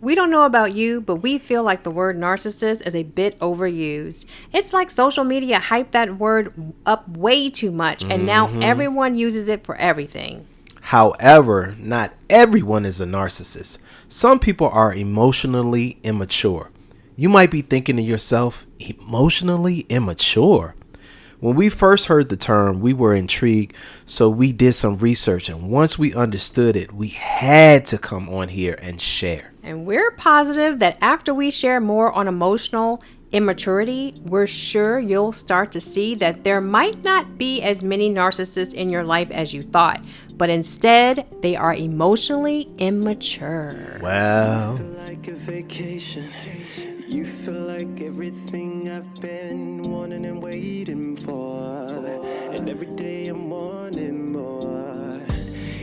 We don't know about you, but we feel like the word narcissist is a bit overused. It's like social media hyped that word up way too much, and now everyone uses it for everything. However, not everyone is a narcissist. Some people are emotionally immature. You might be thinking to yourself, emotionally immature? When we first heard the term, we were intrigued, so we did some research, and once we understood it, we had to come on here and share. And we're positive that after we share more on emotional immaturity, we're sure you'll start to see that there might not be as many narcissists in your life as you thought, but instead, they are emotionally immature. Wow. Like a vacation. You feel like everything I've been wanting and waiting for. And every day I'm wanting more.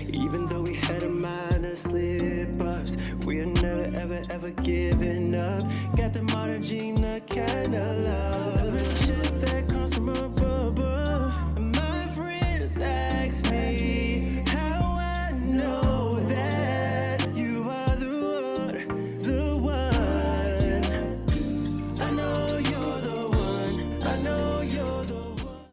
Even though we had a minor slip-ups, we're never, ever, ever giving up. Got the modern Gina kind of love. Real shit that comes from above. And my friends ask me how I know that you are the one. I know you're the one. I know you're the one.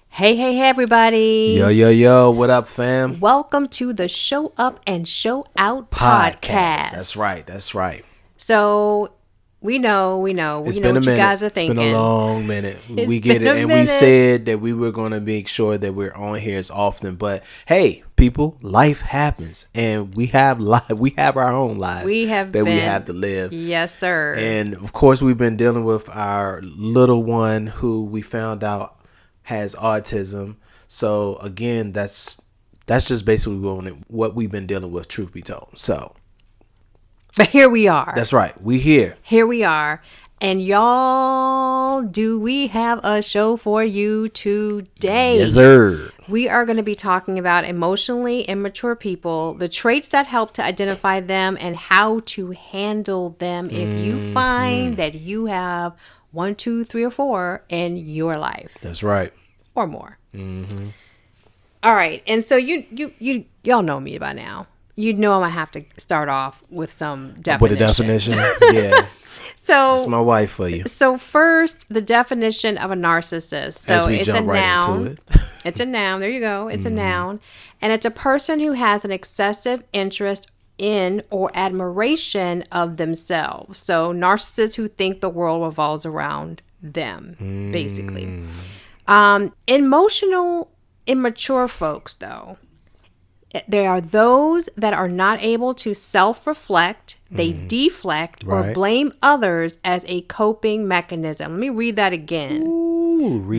Hey, everybody. Yo, what up, fam? Welcome to the Show Up and Show Out podcast. That's right. So we know what you guys are thinking. It's been a long minute. We get it. And we said that we were going to make sure that we're on here as often. But hey, people, life happens. And we have our own lives we have to live. Yes, sir. And of course, we've been dealing with our little one who we found out has autism. So again, that's just basically what we've been dealing with, truth be told. So, but here we are. That's right. Here we are. And y'all, do we have a show for you today? Yes, sir. We are going to be talking about emotionally immature people, the traits that help to identify them, and how to handle them if you find that you have 1, 2, 3, or 4 in your life. That's right. Or more. Mm-hmm. All right. And so y'all know me by now. You know I'm going to have to start off with some definition. With a definition? Yeah. So that's my wife for you. So first, the definition of a narcissist. So as we it's jump a noun. Right into it. It's a noun. There you go. It's a noun. And it's a person who has an excessive interest in or admiration of themselves. So narcissists who think the world revolves around them, basically. Emotional immature folks, though, there are those that are not able to self-reflect, they deflect or blame others as a coping mechanism. Let me read that again.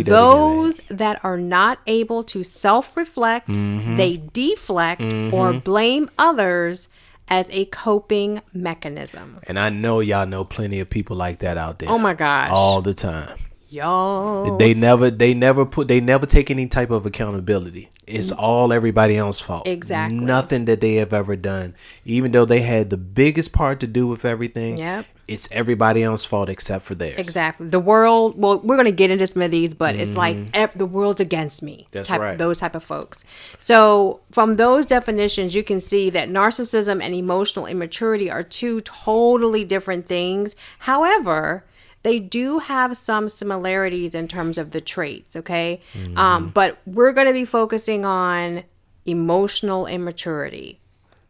Those that are not able to self-reflect, they deflect or blame others as a coping mechanism. And I know y'all know plenty of people like that out there. Oh my gosh. All the time. Y'all. They never take any type of accountability. It's all everybody else's fault. Exactly. Nothing that they have ever done. Even though they had the biggest part to do with everything. Yep. It's everybody else's fault except for theirs. Exactly. The world, well, we're going to get into some of these, but it's like the world's against me. That's right. Those type of folks. So from those definitions, you can see that narcissism and emotional immaturity are two totally different things. However, they do have some similarities in terms of the traits, okay? But we're going to be focusing on emotional immaturity.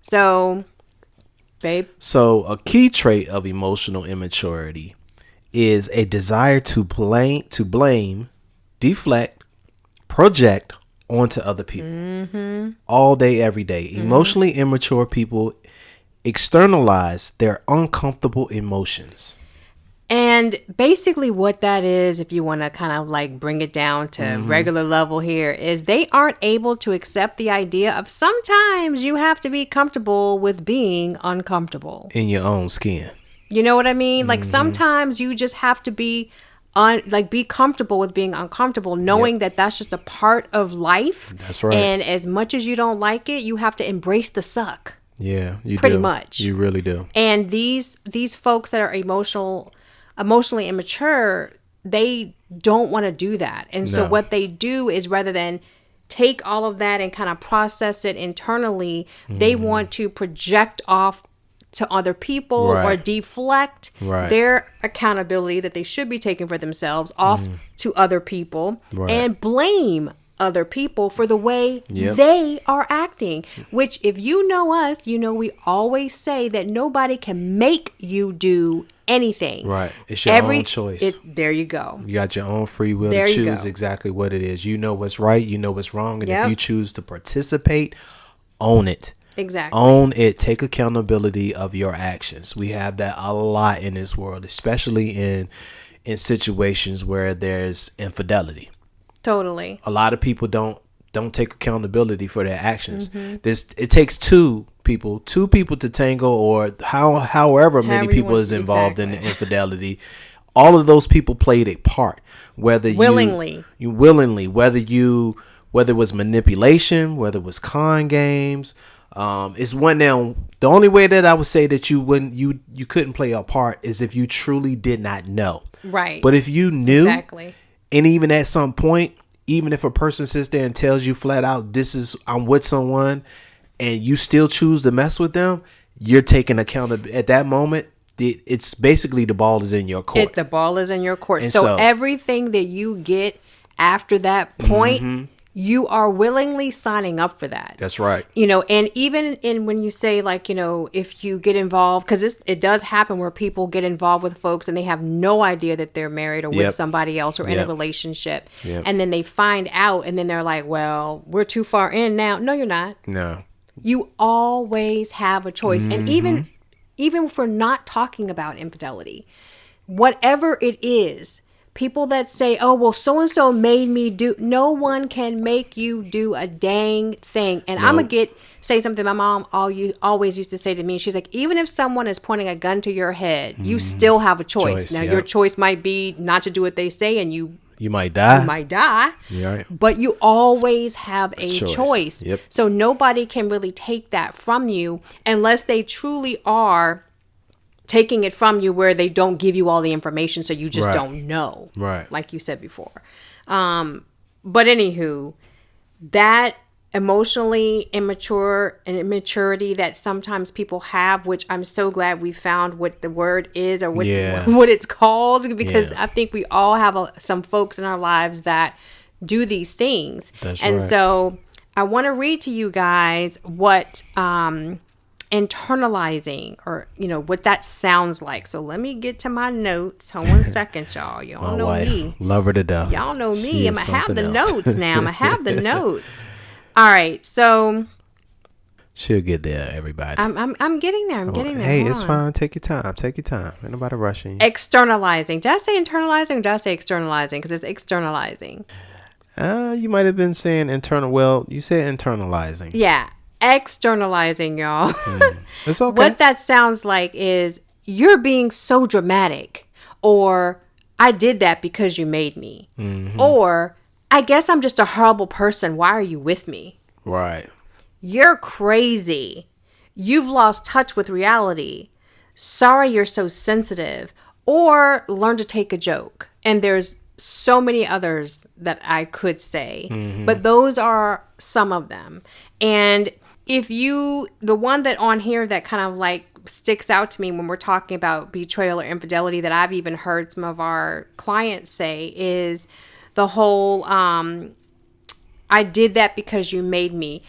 So, babe? So a key trait of emotional immaturity is a desire to blame, deflect, project onto other people. All day, every day. Emotionally immature people externalize their uncomfortable emotions. And basically what that is, if you want to kind of like bring it down to regular level here, is they aren't able to accept the idea of sometimes you have to be comfortable with being uncomfortable. In your own skin. You know what I mean? Like sometimes you just have to be be comfortable with being uncomfortable, knowing that that's just a part of life. That's right. And as much as you don't like it, you have to embrace the suck. Yeah, you do. Pretty much. You really do. And these folks that are emotionally immature, they don't want to do that. And so what they do is, rather than take all of that and kind of process it internally, they want to project off to other people or deflect their accountability that they should be taking for themselves off to other people and blame other people for the way they are acting, which if you know us, you know we always say that nobody can make you do anything. Right. It's your own choice. There you go. You got your own free will to choose exactly what it is. You know what's right. You know what's wrong. And if you choose to participate, own it. Exactly. Own it. Take accountability of your actions. We have that a lot in this world, especially in situations where there's infidelity. Totally. A lot of people don't take accountability for their actions. It takes two people to tango, or however many people is involved in the infidelity. All of those people played a part, whether willingly, whether it was manipulation, whether it was con games. It's one now. The only way that I would say that you couldn't play a part is if you truly did not know. Right. But if you knew, exactly. And even at some point, even if a person sits there and tells you flat out, I'm with someone, and you still choose to mess with them, you're taking account at that moment. It's basically the ball is in your court. The ball is in your court. So everything that you get after that point, you are willingly signing up for that. That's right. And even when you say, like, if you get involved, because it does happen where people get involved with folks and they have no idea that they're married or with somebody else or in a relationship. And then they find out and then they're like, well, we're too far in now. No, you're not. No. You always have a choice. And even if we're not talking about infidelity, whatever it is, people that say, oh, well, so-and-so made me do, no one can make you do a dang thing. And I'm going to say something my mom always used to say to me. She's like, even if someone is pointing a gun to your head, you still have a choice. Now, your choice might be not to do what they say, and you might die. Right. But you always have a choice. Yep. So nobody can really take that from you unless they truly are taking it from you where they don't give you all the information, so you just don't know. Right. Like you said before. But anywho, that emotionally immaturity that sometimes people have, which I'm so glad we found what the word is or what it's called, because I think we all have some folks in our lives that do these things. That's and right. So I want to read to you guys what internalizing, or what that sounds like. So let me get to my notes. Hold on a second, y'all. Y'all know me. Love her to death. Y'all know me. I'm gonna have the notes now. I'm gonna have the notes. All right. So she'll get there, everybody. I'm getting there. I'm getting there. Hey, it's fine. Take your time. Ain't nobody rushing you. Externalizing. Did I say internalizing or did I say externalizing? Because it's externalizing. You might have been saying internal. Well, you said internalizing. Yeah. Externalizing, y'all. It's okay. What that sounds like is you're being so dramatic, or I did that because you made me, or I guess I'm just a horrible person. Why are you with me? Right. You're crazy. You've lost touch with reality. Sorry you're so sensitive, or learn to take a joke. And there's so many others that I could say, but those are some of them. And the one that on here that kind of like sticks out to me when we're talking about betrayal or infidelity that I've even heard some of our clients say is the whole, I did that because you made me.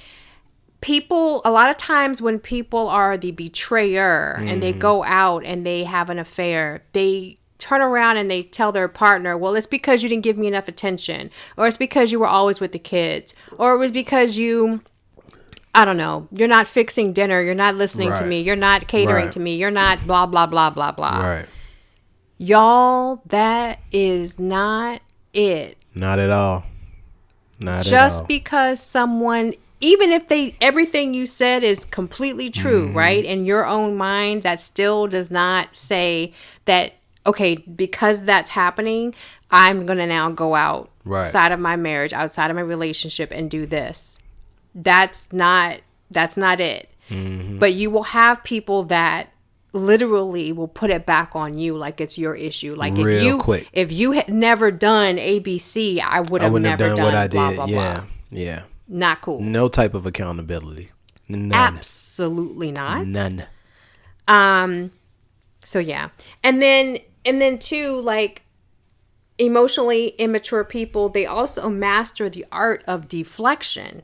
People, a lot of times when people are the betrayer and they go out and they have an affair, they turn around and they tell their partner, well, it's because you didn't give me enough attention, or it's because you were always with the kids, or it was because I don't know, you're not fixing dinner, you're not listening to me, you're not catering to me, you're not blah, blah, blah, blah, blah. Right. Y'all, that is not it. Not at all. Just because someone, even if everything you said is completely true, right? In your own mind, that still does not say that, okay, because that's happening, I'm going to now go outside of my marriage, outside of my relationship and do this. That's not it. But you will have people that literally will put it back on you like it's your issue. Like if you had never done ABC, I would have never done what I blah, did. blah, Yeah. blah. Yeah. Not cool. No type of accountability. None. Absolutely not. None. So yeah. And then too, like, emotionally immature people, they also master the art of deflection,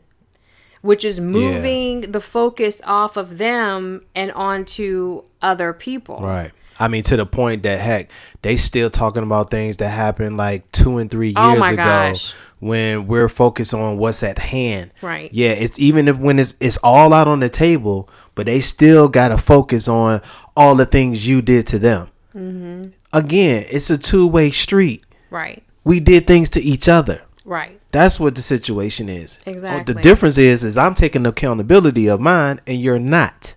which is moving the focus off of them and onto other people. Right. I mean, to the point that, heck, they still talking about things that happened like 2 and 3 years ago, gosh. when we're focused on what's at hand. Right. Yeah, it's even if when it's all out on the table, but they still got to focus on all the things you did to them. Mm-hmm. Again, it's a two-way street. Right. We did things to each other. Right. That's what the situation is. Exactly. The difference is I'm taking accountability of mine and you're not.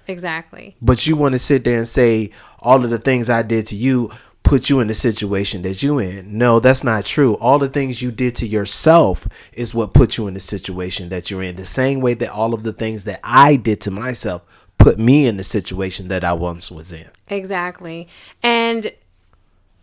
Exactly. But you want to sit there and say all of the things I did to you put you in the situation that you in. No, that's not true. All the things you did to yourself is what put you in the situation that you're in. The same way that all of the things that I did to myself put me in the situation that I once was in. Exactly. And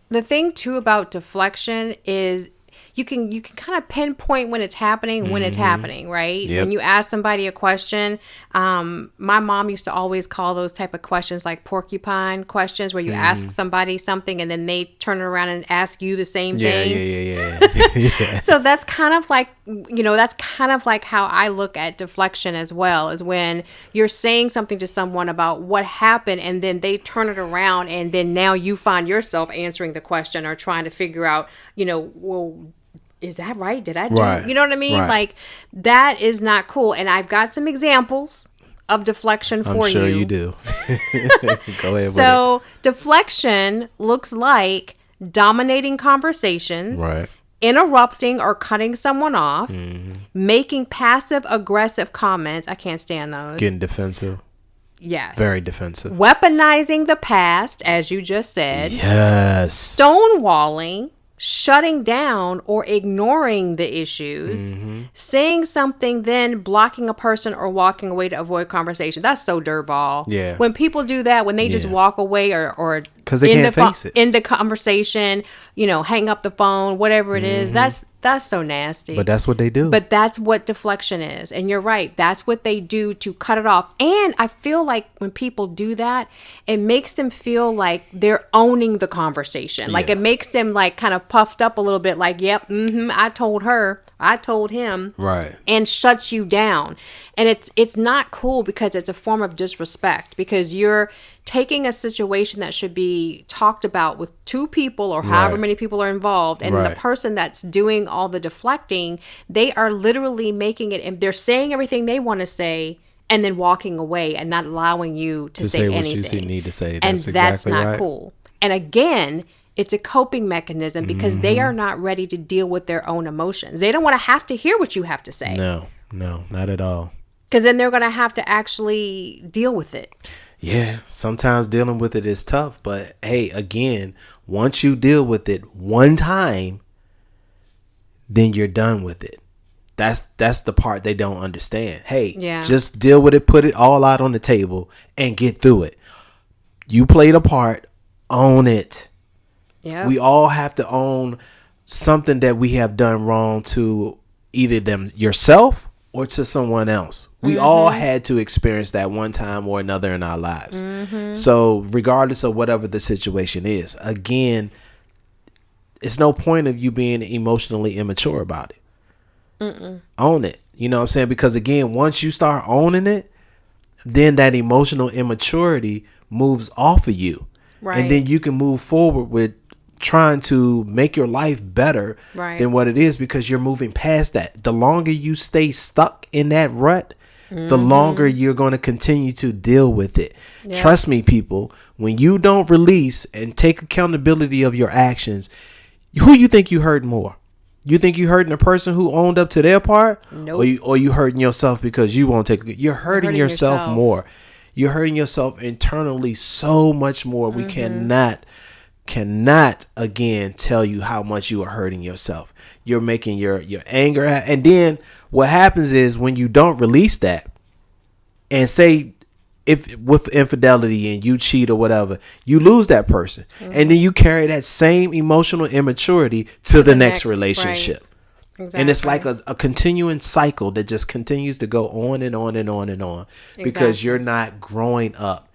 the thing too about deflection is you can kind of pinpoint when it's happening, right? Yep. When you ask somebody a question, my mom used to always call those type of questions like porcupine questions, where you ask somebody something and then they turn around and ask you the same thing. Yeah. So that's kind of like, that's kind of like how I look at deflection as well, is when you're saying something to someone about what happened and then they turn it around and then now you find yourself answering the question or trying to figure out, well, is that right? Did I do? Right. You know what I mean? Right. Like, that is not cool. And I've got some examples of deflection for you. I'm sure you do. Go ahead. So deflection looks like dominating conversations, right, interrupting or cutting someone off, making passive aggressive comments. I can't stand those. getting defensive. Yes. Very defensive. Weaponizing the past, as you just said. Yes. Stonewalling, shutting down or ignoring the issues, saying something, then blocking a person or walking away to avoid conversation. That's so dirtball. Yeah. When people do that, when they just walk away or because they can't face it. End the conversation, hang up the phone, whatever it is, that's so nasty. But that's what they do. But that's what deflection is. And you're right. That's what they do to cut it off. And I feel like when people do that, it makes them feel like they're owning the conversation. Like, it makes them like kind of puffed up a little bit, like, yep, I told her, I told him. Right. And shuts you down. And it's not cool, because it's a form of disrespect, because you're taking a situation that should be talked about with two people or however many people are involved, and the person that's doing all the deflecting, they are literally making it, and they're saying everything they want to say and then walking away and not allowing you to say anything. What you need to say. That's exactly not cool. And again, it's a coping mechanism, because they are not ready to deal with their own emotions. They don't want to have to hear what you have to say. No, not at all. Because then they're going to have to actually deal with it. Yeah, sometimes dealing with it is tough, but hey, again, once you deal with it one time, then you're done with it. That's the part they don't understand. Hey, just deal with it, put it all out on the table and get through it. You played a part, own it. Yeah. We all have to own something that we have done wrong to either yourself or to someone else. We all had to experience that one time or another in our lives. So regardless of whatever the situation is, again, it's no point of you being emotionally immature about it. Own it. You know what I'm saying? Because again, once you start owning it, then that emotional immaturity moves off of you. Right. And then you can move forward with trying to make your life better than what it is, because you're moving past that. The longer you stay stuck in that rut, the longer you're going to continue to deal with it. Yep. Trust me, people, when you don't release and take accountability of your actions, who you think you hurt more? You think you hurting the person who owned up to their part? Nope. Or you hurting yourself because you won't take it? You're hurting yourself more. You're hurting yourself internally so much more. We cannot again tell you how much you are hurting yourself. You're making your anger, and then what happens is when you don't release that, and say if with infidelity and you cheat or whatever, you lose that person, and then you carry that same emotional immaturity to the next relationship. Right. Exactly. And it's like a continuing cycle that just continues to go on and on and on and on, because you're not growing up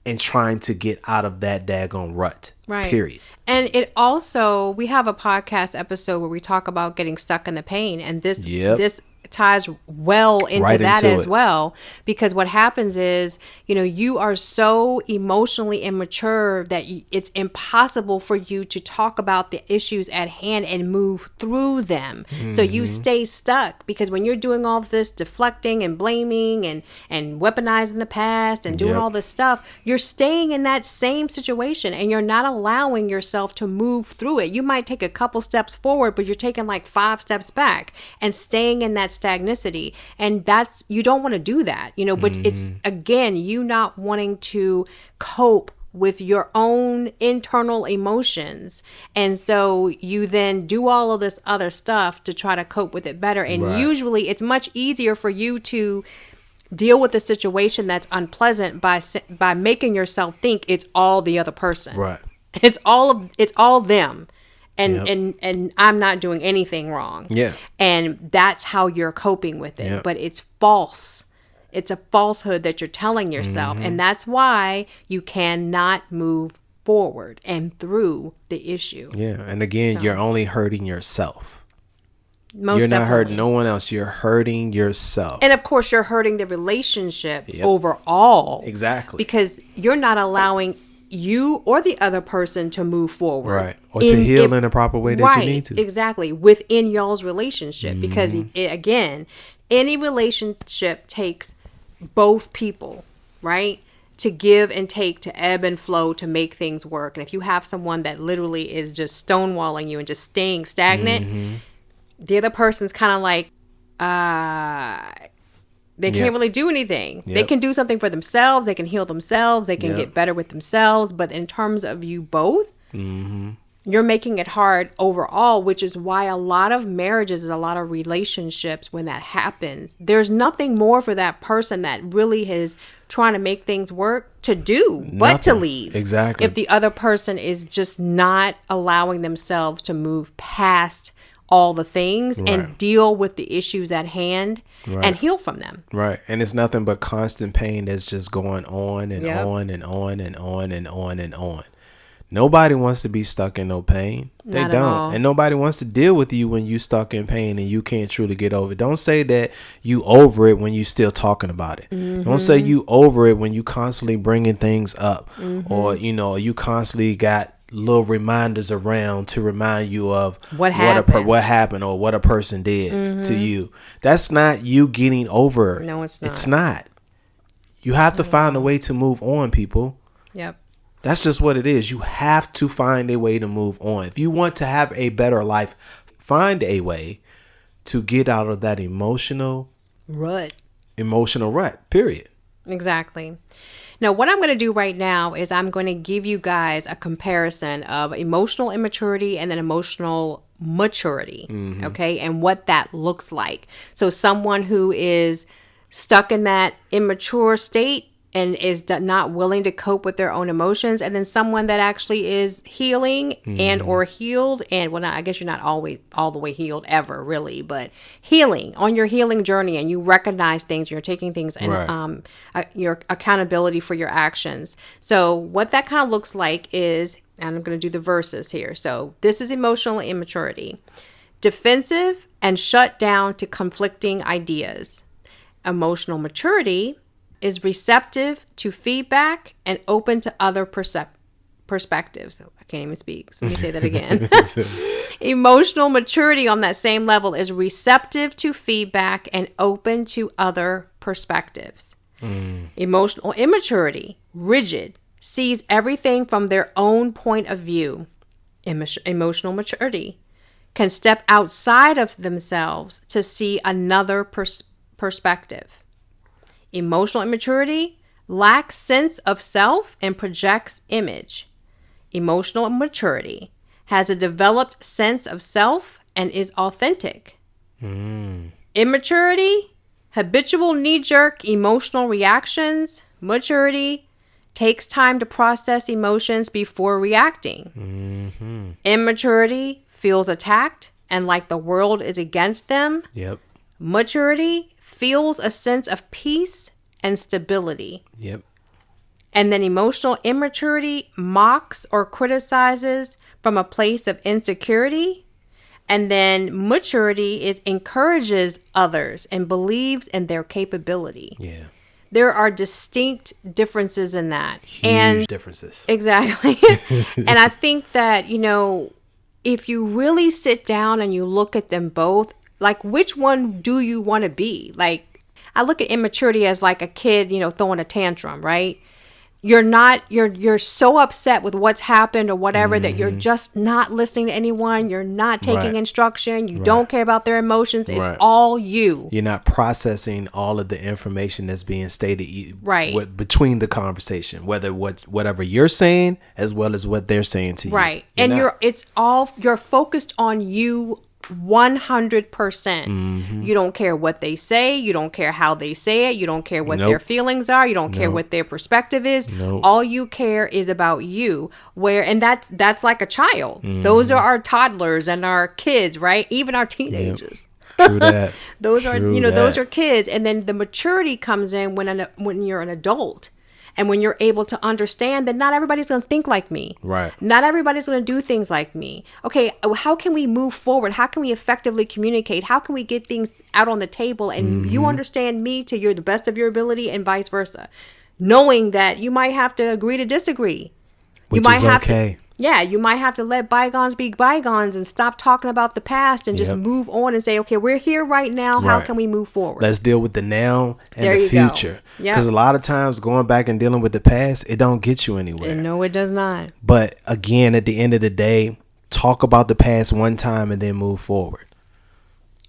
and trying to get out of that daggone rut. Right. Period. And it also, we have a podcast episode where we talk about getting stuck in the pain, and this ties well into that as well, because what happens is, you are so emotionally immature that it's impossible for you to talk about the issues at hand and move through them. So you stay stuck, because when you're doing all this deflecting and blaming and weaponizing the past and doing all this stuff, you're staying in that same situation and you're not allowing yourself to move through it. You might take a couple steps forward, but you're taking like 5 steps back and staying in that stagnicity. And you don't want to do that, but it's, again, you not wanting to cope with your own internal emotions. And so you then do all of this other stuff to try to cope with it better. And usually it's much easier for you to deal with a situation that's unpleasant by making yourself think it's all the other person. Right. It's all them. And I'm not doing anything wrong. Yeah. And that's how you're coping with it. But it's false. It's a falsehood that you're telling yourself. And that's why you cannot move forward and through the issue. Yeah. And again, you're only hurting yourself. You're not hurting no one else. You're hurting yourself. And of course, you're hurting the relationship overall. Exactly. Because you're not allowing you or the other person to move forward. Right. Or to heal in a proper way that you need to. Exactly. Within y'all's relationship. Because, again, any relationship takes both people, right? To give and take, to ebb and flow, to make things work. And if you have someone that literally is just stonewalling you and just staying stagnant, the other person's kind of like, they can't really do anything. They can do something for themselves. They can heal themselves. They can get better with themselves. But in terms of you both, you're making it hard overall, which is why a lot of marriages and a lot of relationships, when that happens, there's nothing more for that person that really is trying to make things work to do but to leave. Exactly. If the other person is just not allowing themselves to move past all the things and deal with the issues at hand and heal from them. Right. And it's nothing but constant pain that's just going on and on and on and on and on and on. Nobody wants to be stuck in no pain. They don't. And nobody wants to deal with you when you stuck in pain and you can't truly get over it. Don't say that you over it when you still talking about it. Don't say you over it when you constantly bringing things up or, you constantly got little reminders around to remind you of what happened or what a person did to you. That's not you getting over it. No, it's not. It's not. You have to find a way to move on, people. Yep. That's just what it is. You have to find a way to move on. If you want to have a better life, find a way to get out of that emotional rut, period. Exactly. Now, what I'm going to do right now is I'm going to give you guys a comparison of emotional immaturity and then emotional maturity, okay, and what that looks like. So someone who is stuck in that immature state and is not willing to cope with their own emotions, and then someone that actually is healing and or healed, and I guess you're not always all the way healed ever, really, but healing on your healing journey, and you recognize things, you're taking things, and your accountability for your actions. So what that kind of looks like is, and I'm going to do the verses here. So this is emotional immaturity: defensive and shut down to conflicting ideas. Emotional maturity is receptive to feedback and open to other perspectives. I can't even speak. So let me say that again. Emotional maturity on that same level is receptive to feedback and open to other perspectives. Emotional immaturity, rigid, sees everything from their own point of view. Emotional maturity can step outside of themselves to see another perspective. Emotional immaturity lacks sense of self and projects image. Emotional maturity has a developed sense of self and is authentic. Immaturity, habitual knee-jerk emotional reactions. Maturity takes time to process emotions before reacting. Immaturity feels attacked and like the world is against them. Maturity feels a sense of peace and stability. And then emotional immaturity mocks or criticizes from a place of insecurity. And then maturity is encourages others and believes in their capability. Yeah. There are distinct differences in that. Huge differences. Exactly. And I think that, if you really sit down and you look at them both, like, which one do you want to be? Like, I look at immaturity as like a kid, throwing a tantrum, right? You're so upset with what's happened or whatever that you're just not listening to anyone. You're not taking instruction. You don't care about their emotions. It's all you. You're not processing all of the information that's being stated between the conversation, whatever you're saying as well as what they're saying to you. Right. And you're focused on you 100%. You don't care what they say. You don't care how they say it. You don't care what their feelings are. You don't care what their perspective is. All you care is about you. And that's like a child. Those are our toddlers and our kids, right? Even our teenagers. True that. Those are kids. And then the maturity comes in when you're an adult. And when you're able to understand that not everybody's going to think like me. Right. Not everybody's going to do things like me. Okay, how can we move forward? How can we effectively communicate? How can we get things out on the table and you understand me to the best of your ability and vice versa? Knowing that you might have to agree to disagree. Which is okay. You might have to let bygones be bygones and stop talking about the past and just move on and say, okay, we're here right now. How can we move forward? Let's deal with the now and the future. Because a lot of times going back and dealing with the past, it don't get you anywhere. No, it does not. But again, at the end of the day, talk about the past one time and then move forward.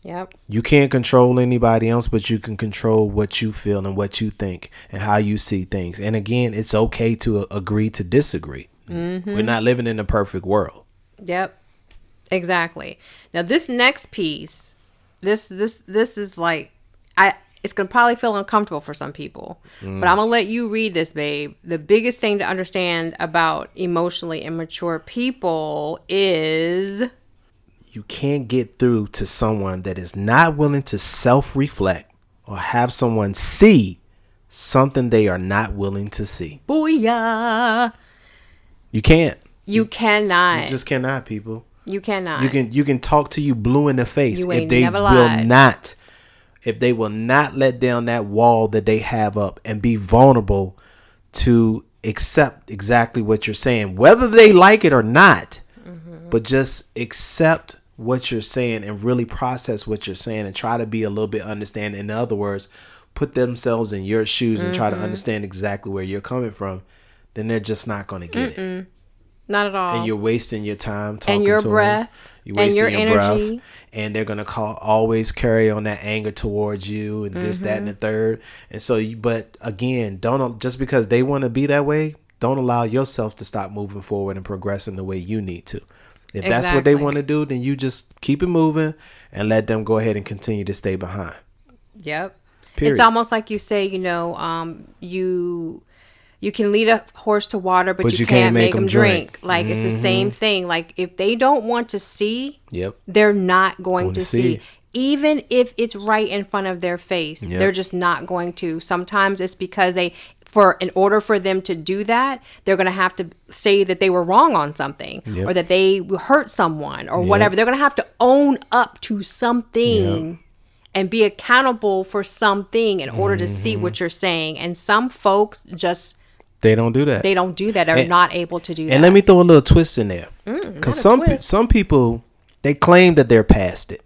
Yep. You can't control anybody else, but you can control what you feel and what you think and how you see things. And again, it's okay to agree to disagree. We're not living in a perfect world. Yep, exactly. Now this next piece, this is like, it's gonna probably feel uncomfortable for some people, but I'm gonna let you read this, babe. The biggest thing to understand about emotionally immature people is you can't get through to someone that is not willing to self-reflect or have someone see something they are not willing to see. Booyah! You can't. You cannot. You just cannot, people. You cannot. You can talk to you blue in the face if they will not. If they will not let down that wall that they have up and be vulnerable to accept exactly what you're saying, whether they like it or not, but just accept what you're saying and really process what you're saying and try to be a little bit understanding. In other words, put themselves in your shoes and try to understand exactly where you're coming from. Then they're just not going to get it. Not at all. And you're wasting your time talking and your to breath them. You're wasting and your your energy. breath. And they're going to always carry on that anger towards you and this, that, and the third. And so, but again, just because they want to be that way, don't allow yourself to stop moving forward and progressing the way you need to. If that's what they want to do, then you just keep it moving and let them go ahead and continue to stay behind. Yep. Period. It's almost like you say, you can lead a horse to water, but you can't make them drink. Like, it's the same thing. Like, if they don't want to see, they're not going to see. Even if it's right in front of their face, they're just not going to. Sometimes it's because in order for them to do that, they're going to have to say that they were wrong on something or that they hurt someone or whatever. They're going to have to own up to something. And be accountable for something in order to see what you're saying. And some folks just... They don't do that. They don't do that. They're not able to do that. And let me throw a little twist in there. Because some people, they claim that they're past it.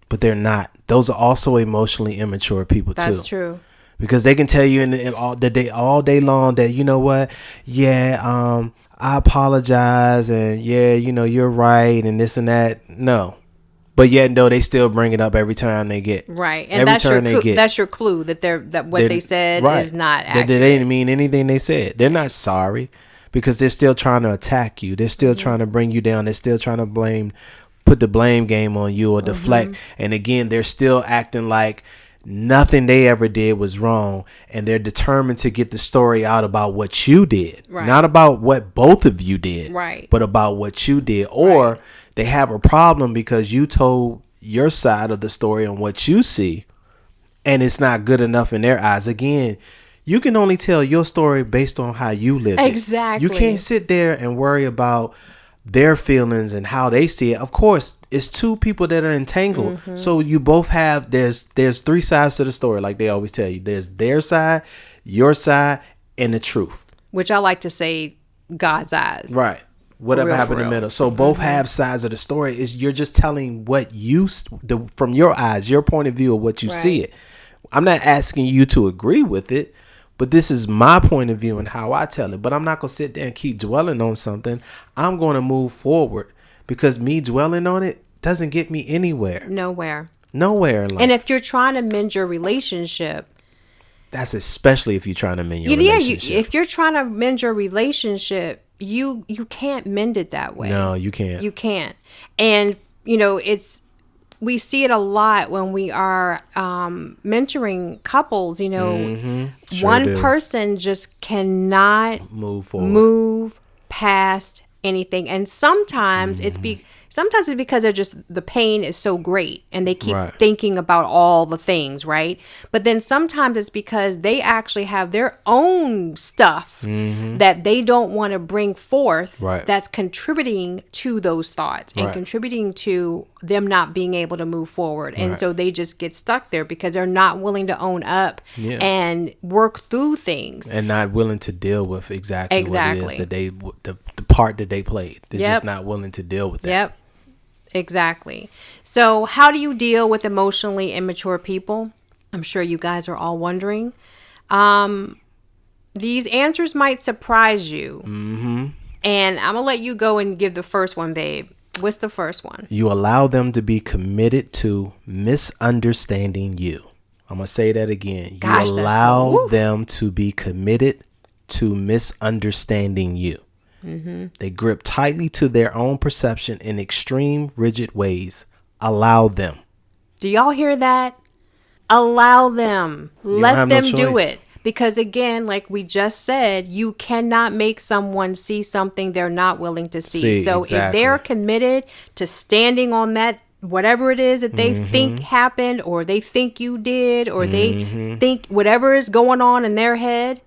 But they're not. Those are also emotionally immature people too. That's true. Because they can tell you all day long that, you know what? Yeah, I apologize. And yeah, you're right. And this and that. No. But yet, though, they still bring it up every time they get right, and that's your clue that what they said is not accurate. That they didn't mean anything they said. They're not sorry because they're still trying to attack you. They're still trying to bring you down. They're still trying to put the blame game on you or deflect. And again, they're still acting like nothing they ever did was wrong, and they're determined to get the story out about what you did, not about what both of you did, but about what you did, or they have a problem because you told your side of the story on what you see and it's not good enough in their eyes. Again, You can only tell your story based on how you live it. Exactly. You can't sit there and worry about their feelings and how they see it. Of course, it's two people that are entangled. So you both have, there's three sides to the story, like they always tell you. There's their side, your side, and the truth. Which I like to say God's eyes. Right. Whatever happened in the real. middle. So both have sides of the story. Is you're just telling what from your eyes, your point of view of what you see it. I'm not asking you to agree with it, but this is my point of view and how I tell it. But I'm not going to sit there and keep dwelling on something. I'm going to move forward, because me dwelling on it doesn't get me anywhere. Nowhere in life. And if you're trying to mend your relationship, that's especially if you're trying to mend your relationship. If you're trying to mend your relationship, you can't mend it that way. No, you can't. You can't. And we see it a lot when we are mentoring couples. Sure one do. person just cannot Move forward. move past anything, and sometimes it's because they're just, the pain is so great and they keep thinking about all the things, right? But then sometimes it's because they actually have their own stuff that they don't want to bring forth, that's contributing to those thoughts and contributing to them not being able to move forward. And so they just get stuck there because they're not willing to own up and work through things, and not willing to deal with exactly. What it is that they the part that they played. They're just not willing to deal with that. Yep. Exactly. So how do you deal with emotionally immature people? I'm sure you guys are all wondering. These answers might surprise you. And I'm going to let you go and give the first one, babe. What's the first one? You allow them to be committed to misunderstanding you. I'm going to say that again. Gosh, you allow them to be committed to misunderstanding you. They grip tightly to their own perception in extreme, rigid ways. Allow them. Do y'all hear that? Allow them. Let them do it. Because again, like we just said, you cannot make someone see something they're not willing to see. So if they're committed to standing on that, whatever it is that they think happened, or they think you did, or they think whatever is going on in their head,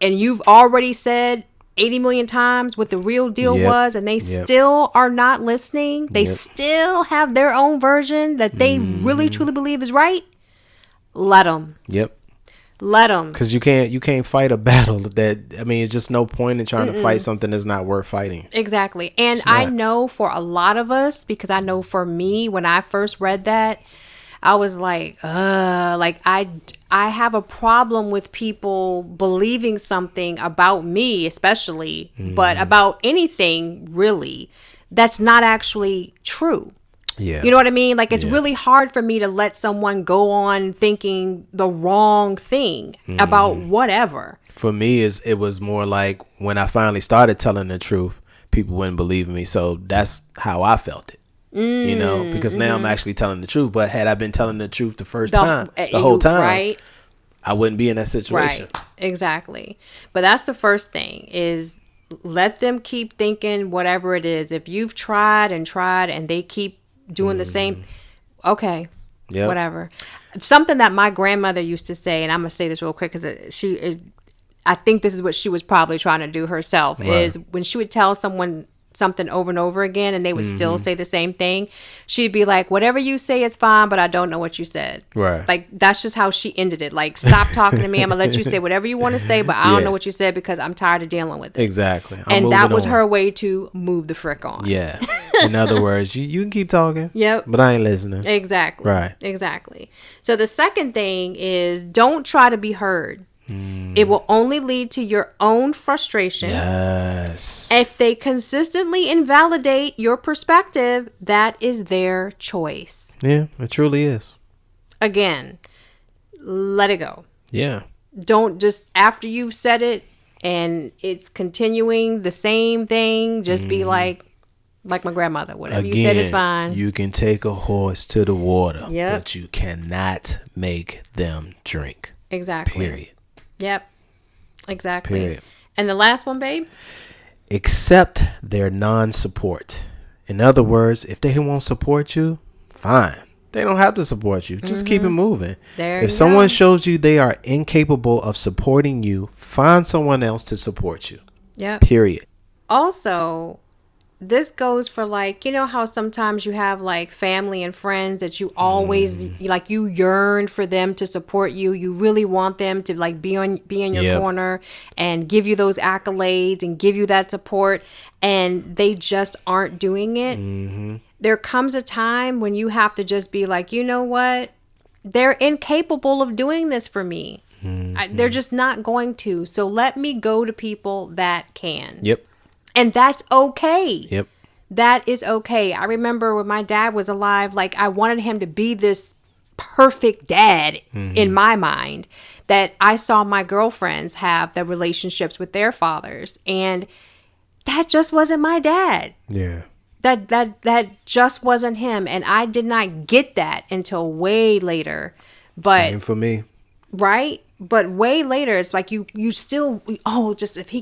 and you've already said 80 million times what the real deal was, and they still are not listening, they still have their own version that they really truly believe is right, let them. Let them. Because you can't fight a battle that, I mean, it's just no point in trying to fight something that's not worth fighting. Exactly. And I know for a lot of us, because I know for me, when I first read that, I was like I have a problem with people believing something about me, especially, but about anything really, that's not actually true. Yeah. You know what I mean? Like, it's really hard for me to let someone go on thinking the wrong thing about whatever. For me, it was more like when I finally started telling the truth, people wouldn't believe me. So that's how I felt it. Because now I'm actually telling the truth. But had I been telling the truth the whole time, I wouldn't be in that situation. Right. Exactly. But that's the first thing, is let them keep thinking whatever it is. If you've tried and they keep doing the same, okay, whatever. Something that my grandmother used to say, and I'm going to say this real quick because I think this is what she was probably trying to do herself, is when she would tell someone something over and over again and they would still say the same thing, she'd be like, whatever you say is fine, but I don't know what you said. Right. Like, that's just how she ended it. Like, stop talking to me. I'm gonna let you say whatever you want to say, but I don't know what you said because I'm tired of dealing with it. Exactly. And that was her way to move the frick on. Yeah. In other words, you can keep talking. Yep. But I ain't listening. Exactly. Right. Exactly. So the second thing is, don't try to be heard. It will only lead to your own frustration. Yes. If they consistently invalidate your perspective, that is their choice. Yeah, it truly is. Again, let it go. Yeah. Don't just, after you've said it and it's continuing the same thing, just be like my grandmother, whatever you said is fine. You can take a horse to the water, Yep. but you cannot make them drink. Exactly. Period. Yep. Exactly. Period. And the last one, babe? Accept their non-support. In other words, if they won't support you, fine. They don't have to support you. Just keep it moving. There if you someone go. shows you they are incapable of supporting you, find someone else to support you. Yep. Period. Also, this goes for like, you know how sometimes you have like family and friends that you always like, you yearn for them to support you. You really want them to like be in your Yep. corner and give you those accolades and give you that support, and they just aren't doing it. There comes a time when you have to just be like, you know what? They're incapable of doing this for me. They're just not going to. So let me go to people that can. Yep. And that's okay. Yep. That is okay. I remember when my dad was alive, like I wanted him to be this perfect dad in my mind, that I saw my girlfriends have the relationships with their fathers, and that just wasn't my dad. Yeah. That just wasn't him, and I did not get that until way later. But Same for me. right? But way later, it's like you still, just if they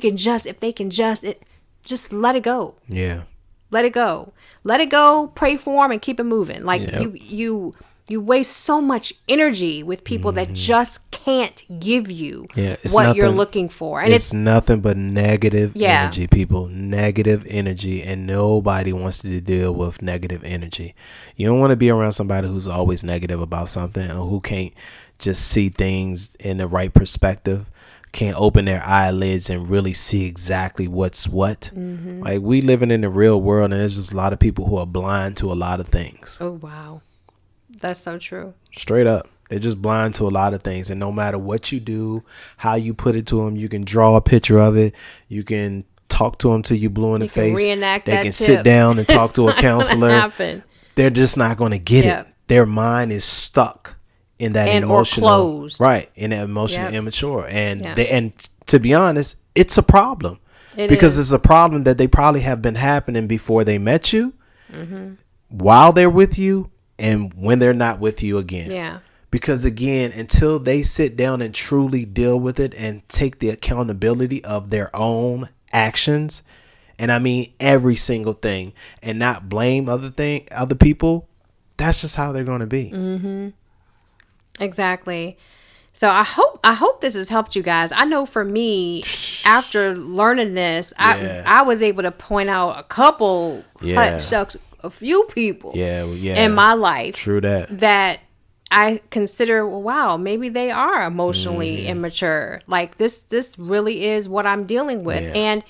can just let it go. Yeah. Let it go. Let it go. Pray for them and keep it moving. Like Yep. you waste so much energy with people that just can't give you what you're looking for, and it's nothing but negative Yeah. energy, people. Negative energy, and nobody wants to deal with negative energy. You don't want to be around somebody who's always negative about something, or who can't just see things in the right perspective. Can't open their eyelids and really see exactly what's what. Like, we living in the real world, and there's just a lot of people who are blind to a lot of things. Oh wow, that's so true. Straight up, they're just blind to a lot of things, and no matter what you do, how you put it to them, you can draw a picture of it, you can talk to them till you blue in the face, reenact they that can tip. sit down and talk to a It's not gonna counselor. happen. They're just not going to get Yep. it. Their mind is stuck in that And or emotional, closed. right? In that emotionally Yep. immature, and Yeah. and to be honest, it's a problem. It Because is. it's a problem that they probably have been happening before they met you, while they're with you, and when they're not with you again. Yeah. Because again, until they sit down and truly deal with it and take the accountability of their own actions, and I mean every single thing, and not blame other people, that's just how they're going to be. Exactly. So I hope this has helped you guys. I know for me, after learning this, Yeah. I was able to point out a couple, Yeah. a few people Yeah, in my life True that. that I consider, well, wow, maybe they are emotionally Mm-hmm. immature. Like this really is what I'm dealing with. Yeah. And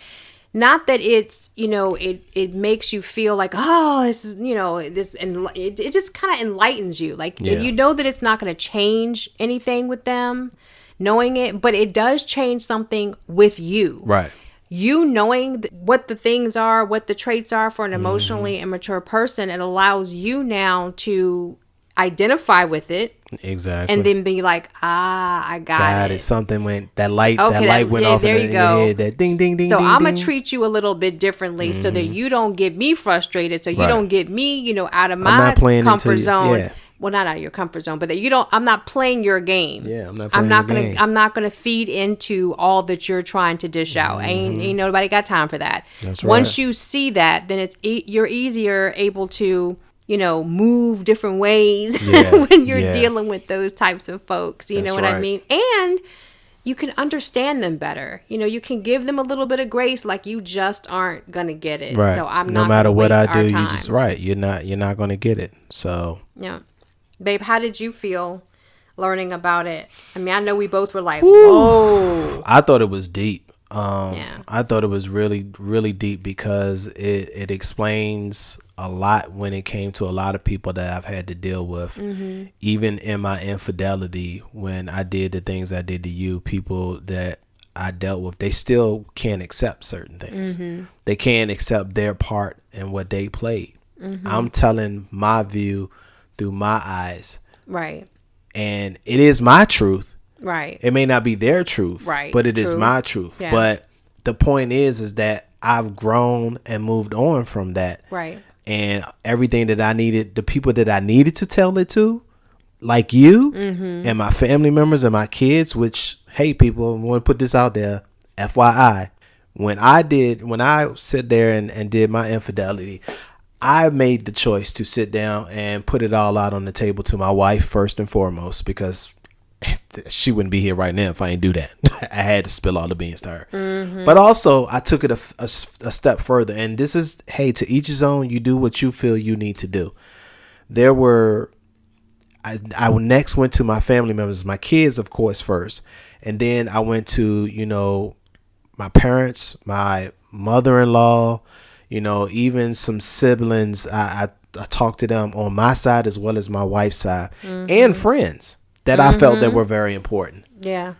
not that it's, it makes you feel like, oh, this is, this, and it just kind of enlightens you. Like, Yeah. you know that it's not going to change anything with them, knowing it, but it does change something with you. Right. You knowing what the things are, what the traits are for an emotionally immature person, it allows you now to identify with it. Exactly. And then be like, I got it. Something went, that light went yeah, off there in you your go. head. That ding, ding, ding, So ding, I'm going ding. to treat you a little bit differently so that you don't get me frustrated. So you Right. don't get me, out of I'm my not playing comfort into you. zone. Yeah. Well, not out of your comfort zone, but that I'm not playing your game. Yeah, I'm not playing your game. I'm not gonna feed into all that you're trying to dish out. Ain't nobody got time for that. That's Once right. you see that, then you're easier able to, move different ways Yeah, when you're yeah. dealing with those types of folks. You That's know what I right. mean? And you can understand them better. You can give them a little bit of grace, like you just aren't gonna get it. Right. So I'm no not matter gonna what waste I do, our you time. just right. You're not going to get it. So Yeah. Babe, how did you feel learning about it? I mean, I know we both were like, whoa. I thought it was deep. Yeah. I thought it was really, really deep because it explains a lot when it came to a lot of people that I've had to deal with. Mm-hmm. Even in my infidelity, when I did the things I did to you, people that I dealt with, they still can't accept certain things. Mm-hmm. They can't accept their part in what they played. Mm-hmm. I'm telling my view through my eyes, Right. and it is my truth. Right. It may not be their truth, Right. but it is True. my truth. Yeah. But the point is that I've grown and moved on from that. Right. And everything that I needed, the people that I needed to tell it to, like you and my family members and my kids, which, hey, people, I want to put this out there, FYI. When I sit there and did my infidelity, I made the choice to sit down and put it all out on the table to my wife first and foremost, because she wouldn't be here right now if I didn't do that. I had to spill all the beans to her. Mm-hmm. But also, I took it a step further. And this is, hey, to each his own. You do what you feel you need to do. I next went to my family members, my kids, of course, first. And then I went to, my parents, my mother-in-law, even some siblings. I talked to them on my side as well as my wife's side, and friends that I felt that were very important. Yeah.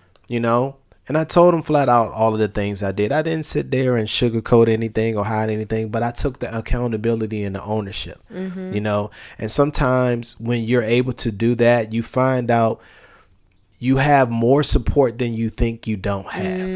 And I told them flat out all of the things I did. I didn't sit there and sugarcoat anything or hide anything, but I took the accountability and the ownership, and sometimes when you're able to do that, you find out you have more support than you think you don't have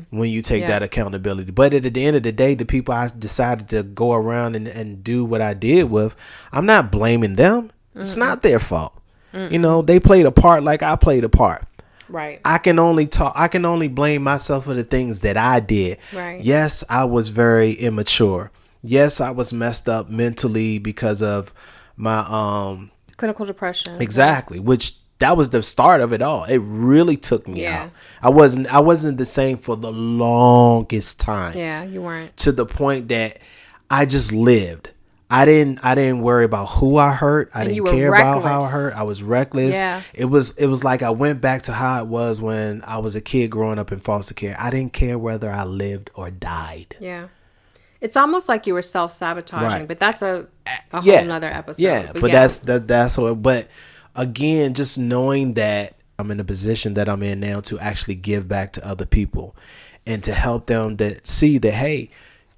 when you take that accountability. But at the end of the day, the people I decided to go around and do what I did with, I'm not blaming them. It's not their fault. They played a part like I played a part. Right. I can only blame myself for the things that I did. Right. Yes, I was very immature. Yes, I was messed up mentally because of my clinical depression. Exactly, which that was the start of it all. It really took me out. I wasn't the same for the longest time. Yeah, you weren't. To the point that I just lived. I didn't worry about who I hurt. I didn't care about how I hurt. I was reckless. Yeah. It was like I went back to how it was when I was a kid growing up in foster care. I didn't care whether I lived or died. Yeah. It's almost like you were self-sabotaging, Right. but that's a whole nother episode. Yeah, but that's what. But again, just knowing that I'm in a position that I'm in now to actually give back to other people and to help them that see that, hey,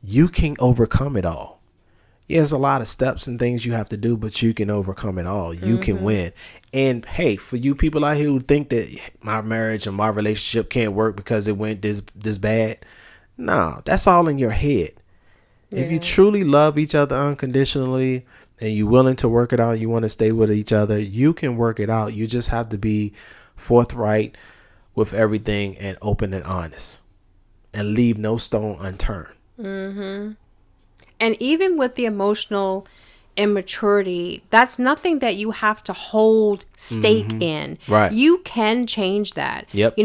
you can overcome it all. Yeah, there's a lot of steps and things you have to do, but you can overcome it all. You can win. And hey, for you people out here who think that my marriage and my relationship can't work because it went this bad, no, that's all in your head. Yeah. If you truly love each other unconditionally and you're willing to work it out, you want to stay with each other, you can work it out. You just have to be forthright with everything and open and honest and leave no stone unturned. Mm-hmm. And even with the emotional immaturity, that's nothing that you have to hold stake in. Right. You can change that. Yep.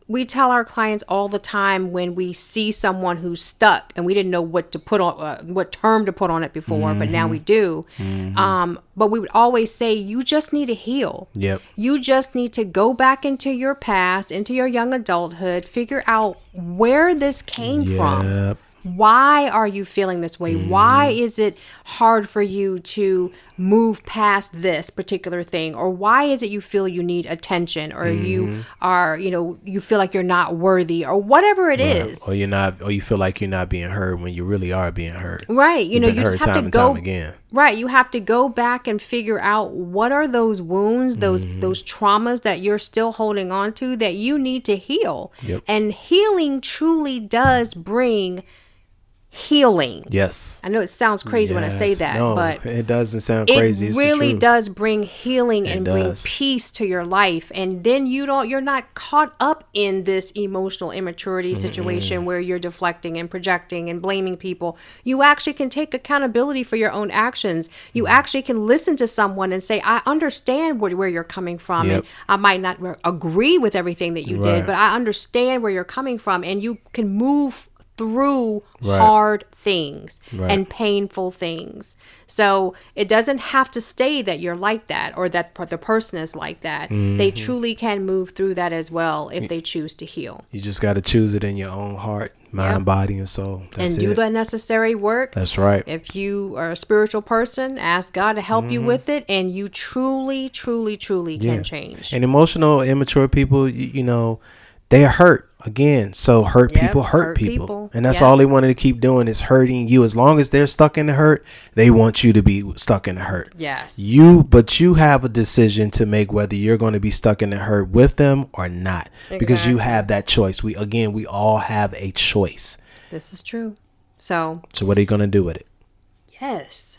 We tell our clients all the time when we see someone who's stuck and we didn't know what to put on, what term to put on it before, but now we do. But we would always say, you just need to heal. Yep. You just need to go back into your past, into your young adulthood, figure out where this came from. Why are you feeling this way? Why is it hard for you to move past this particular thing? Or why is it you feel you need attention, or you are, you feel like you're not worthy, or whatever it is. Or you feel like you're not being heard when you really are being heard. Right. You just have to go again. Right. You have to go back and figure out what are those wounds, those traumas that you're still holding on to that you need to heal. Yep. And healing truly does bring healing. Yes. I know it sounds crazy when I say that, but it doesn't sound crazy. It really does bring healing and bring does. peace to your life. And then you're not caught up in this emotional immaturity situation where you're deflecting and projecting and blaming people. You actually can take accountability for your own actions. You actually can listen to someone and say, I understand where you're coming from. Yep. And I might not agree with everything that you did, but I understand where you're coming from, and you can move through hard things and painful things. So it doesn't have to stay that you're like that or that the person is like that. They truly can move through that as well if they choose to heal. You just got to choose it in your own heart, mind, body, and soul. That's and do the necessary work. That's right. If you are a spiritual person, ask God to help you with it, and you truly, truly, truly can change. And emotional immature people, they are hurt. Again, so hurt people hurt people. And that's all they wanted to keep doing is hurting you. As long as they're stuck in the hurt, they want you to be stuck in the hurt. Yes. But you have a decision to make whether you're going to be stuck in the hurt with them or not. Exactly. Because you have that choice. We all have a choice. This is true. So what are you going to do with it? Yes.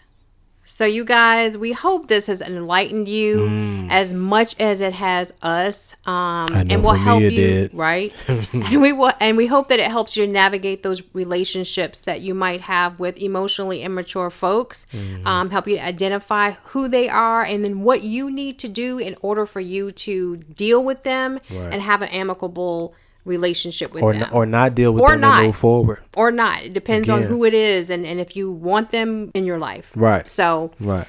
So you guys, we hope this has enlightened you as much as it has us. I know and will for help me it you, did. right? and we hope that it helps you navigate those relationships that you might have with emotionally immature folks. Help you identify who they are and then what you need to do in order for you to deal with them and have an amicable relationship with them, or not deal with them and move forward, or not. It depends on who it is and if you want them in your life, right? So right.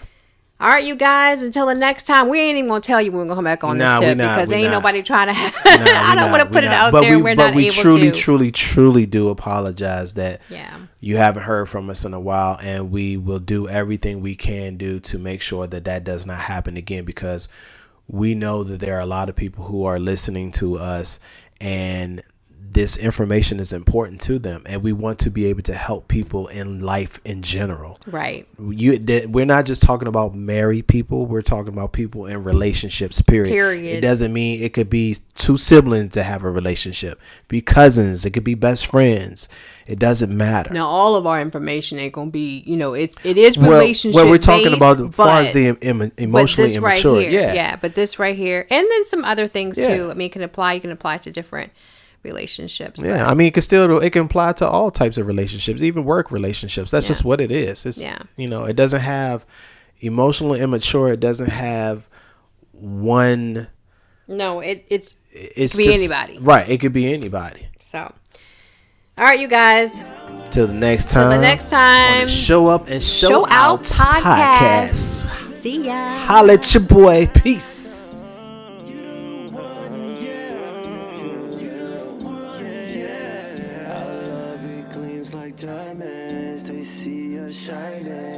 All right, you guys, until the next time, we ain't even gonna tell you when we're gonna come back on this tip because ain't nobody trying to I don't want to put it out there and we're not able to. But we truly do apologize that you haven't heard from us in a while, and we will do everything we can do to make sure that does not happen again, because we know that there are a lot of people who are listening to us and this information is important to them, and we want to be able to help people in life in general. Right. We're not just talking about married people. We're talking about people in relationships, period. It doesn't mean it could be two siblings that have a relationship, be cousins. It could be best friends. It doesn't matter. Now, all of our information ain't going to be, it is relationship Well, we're talking about as far as the emotionally immature. Right here, yeah, but this right here, and then some other things too. I mean, you can apply to different relationships. Yeah, I mean, it can apply to all types of relationships, even work relationships. That's just what it is. It's it doesn't have emotionally immature. It doesn't have one. No, it could be anybody. Right, it could be anybody. So, all right, you guys. Till the next time. On the Show Up and Show Out podcast. See ya. Holla at your boy. Peace. Diamonds, they see us shining.